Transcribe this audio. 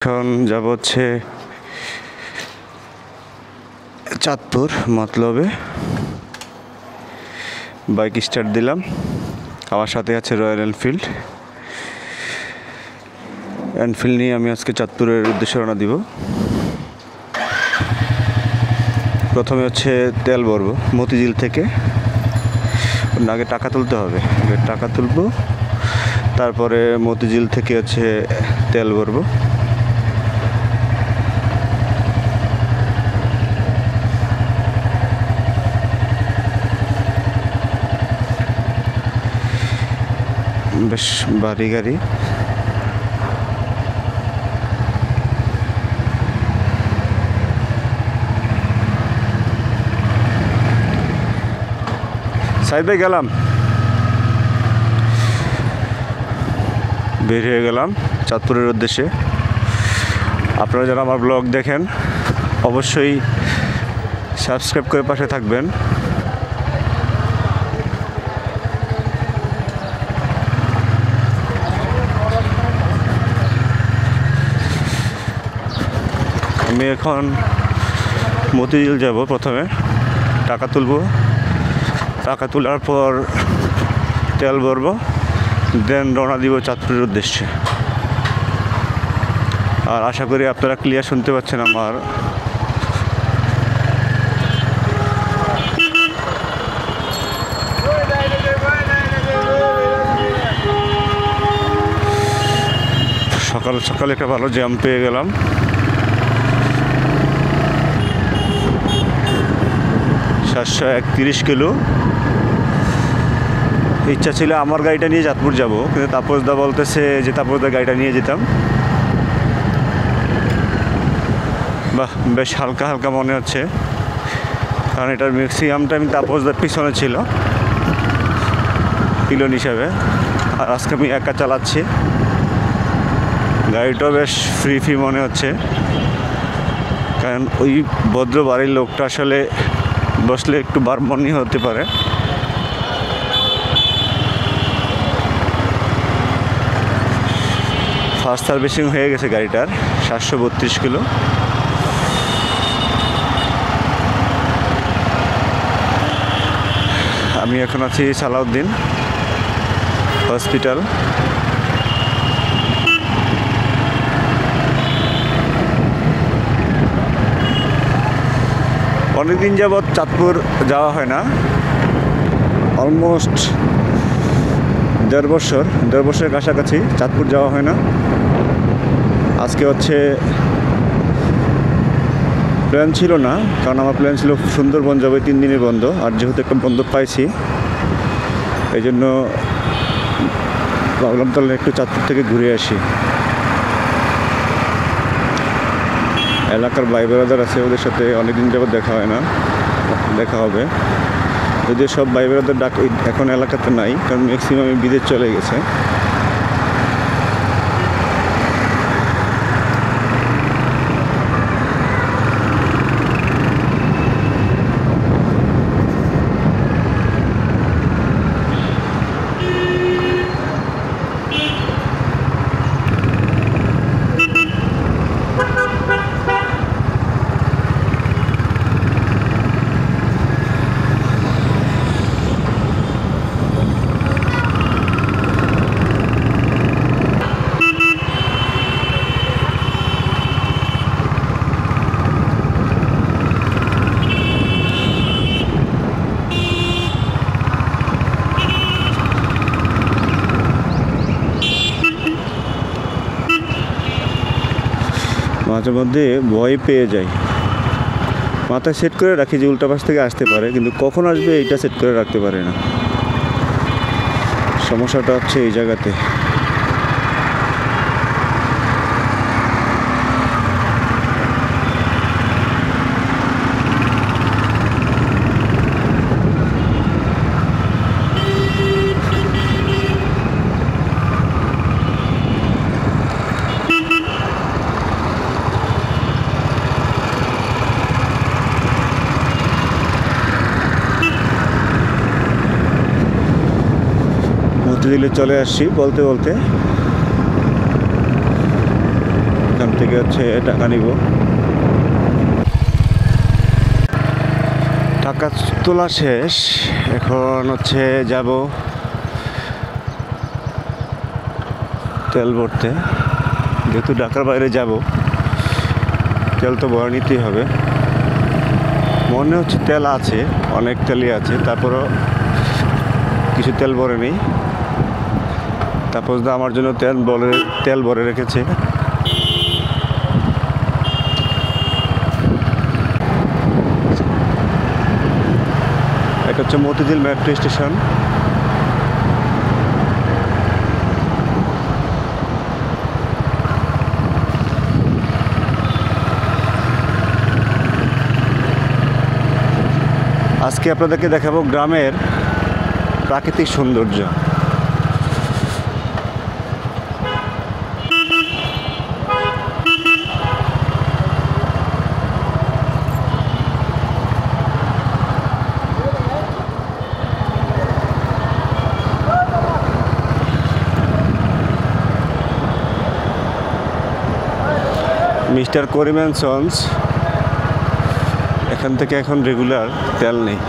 এখন যাব হচ্ছে চাঁদপুর মতলবে। বাইক স্টার্ট দিলাম, আমার সাথে আছে রয়্যাল এনফিল্ড। এনফিল্ড নিয়ে আমি আজকে চাঁদপুরের উদ্দেশ্যে রওনা দিব। প্রথমে হচ্ছে তেল ভরবো মতিঝিল থেকে। আগে টাকা তুলতে হবে, আগে টাকা তুলবো, তারপরে মতিঝিল থেকে হচ্ছে তেল ভরবো। বেশ ভারী গাড়ি। সাইড ভাই গেলাম, বের হয়ে গেলাম চাঁদপুরের উদ্দেশ্যে। আপনারা যারা আমার ব্লগ দেখেন অবশ্যই সাবস্ক্রাইব করে পাশে থাকবেন। আমি এখন মতিঝিল যাব, প্রথমে টাকা তুলব, টাকা তোলার পর তেল ভরবো, দেন রওনা দিব চাঁদপুরের উদ্দেশ্যে। আর আশা করি আপনারা ক্লিয়ার শুনতে পাচ্ছেন আমার। সকাল সকাল একটা ভালো জ্যাম পেয়ে গেলাম। সাতশো 31 কিলো। ইচ্ছা ছিল আমার গাড়িটা নিয়ে চাঁদপুর যাব, কিন্তু তাপসদা বলতেছে যে তাপসদার গাড়িটা নিয়ে যেতাম। বাহ, বেশ হালকা হালকা মনে হচ্ছে, কারণ এটার ম্যাক্সিমাম টাইম তাপসদার পিছনে ছিল পিলন হিসাবে। আর আজকে আমি একা চালাচ্ছি, গাড়িটাও বেশ ফ্রি ফ্রি মনে হচ্ছে, কারণ ওই ভদ্র বাড়ির লোকটা আসলে বসলে একটু বারমনি হতে পারে। ফার্স্ট সার্ভিসিং হয়ে গেছে গাড়িটার, 732 কিলো। আমি এখন আছি সালাউদ্দিন হসপিটাল। অনেকদিন যাবৎ চাঁদপুর যাওয়া হয় না, অলমোস্ট দেড় বছরের কাছাকাছি চাঁদপুর যাওয়া হয় না। আজকে হচ্ছে প্ল্যান ছিল না, কারণ আমার প্ল্যান ছিল সুন্দরবন যাবে, 3 দিনের বন্ধ। আর যেহেতু একটা বন্ধ পাইছি, এই জন্য ভাবলাম তাহলে একটু চাঁদপুর থেকে ঘুরে আসি। এলাকার ভাই ব্রাদার আছে, ওদের সাথে অনেকদিন যাবত দেখা হয় না, দেখা হবে। যদিও সব ভাই ব্রাদার এখন এলাকাতে নাই, কারণ ম্যাক্সিমাম বিদেশ চলে গেছে। মাঝে মধ্যে ভয় পেয়ে যাই, মাথায় সেট করে রাখি যে উল্টা পাশ থেকে আসতে পারে, কিন্তু কখন আসবে এইটা সেট করে রাখতে পারে না। সমস্যাটা হচ্ছে এই জায়গাতে। মতিঝিলে চলে আসছি বলতে বলতে। থেকে হচ্ছে টাকা নিব। টাকা তোলা শেষ, এখন হচ্ছে যাব তেল ভরতে। যেহেতু ঢাকার বাইরে যাব, তেল তো ভরে নিতেই হবে। মনে হচ্ছে তেল আছে, অনেক তেলই আছে, তারপরও কিছু তেল ভরে নেই। তারপর আমার জন্য তেল ভরে রেখেছে। এটা হচ্ছে মতিঝিল মেট্রো স্টেশন। আজকে আপনাদেরকে দেখাবো গ্রামের প্রাকৃতিক সৌন্দর্য। মিস্টার করিম অ্যান্ড সন্স, এখান থেকে এখন রেগুলার তেল নেই।